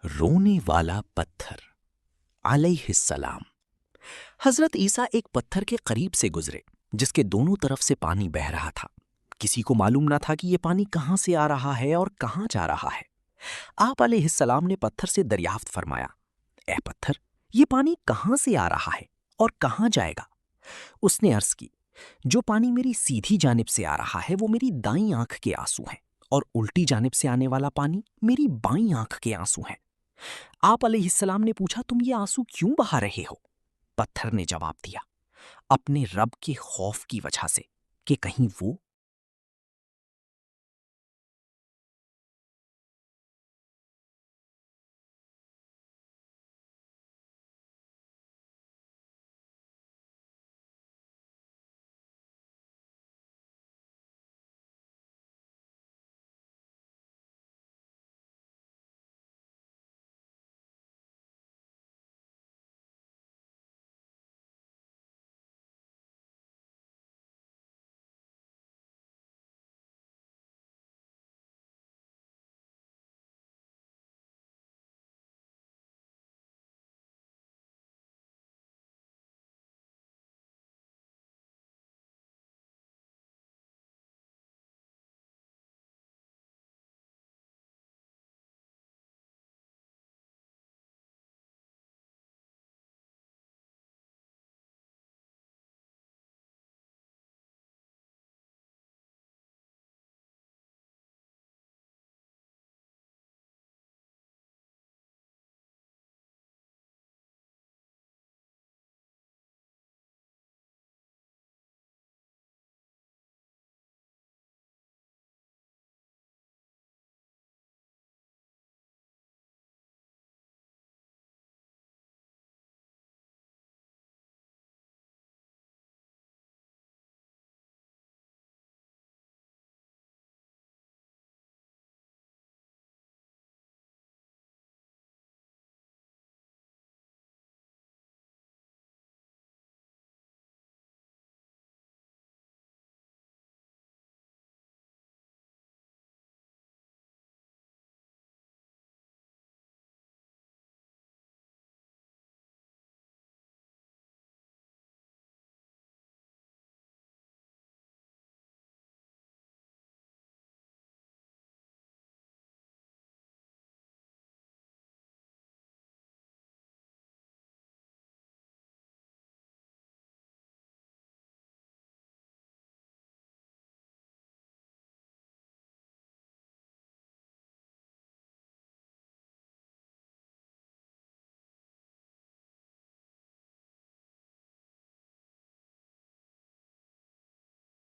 رونے والا پتھر علیہ السلام۔ حضرت عیسیٰ ایک پتھر کے قریب سے گزرے جس کے دونوں طرف سے پانی بہہ رہا تھا۔ کسی کو معلوم نہ تھا کہ یہ پانی کہاں سے آ رہا ہے اور کہاں جا رہا ہے۔ آپ علیہ السلام نے پتھر سے دریافت فرمایا، اے پتھر، یہ پانی کہاں سے آ رہا ہے اور کہاں جائے گا؟ اس نے عرض کی، جو پانی میری سیدھی جانب سے آ رہا ہے وہ میری دائیں آنکھ کے آنسو ہیں، اور الٹی جانب سے آنے والا پانی میری بائیں آنکھ کے آنسو ہیں۔ آپ علیہ السلام نے پوچھا، تم یہ آنسو کیوں بہا رہے ہو؟ پتھر نے جواب دیا، اپنے رب کے خوف کی وجہ سے کہ کہیں وہ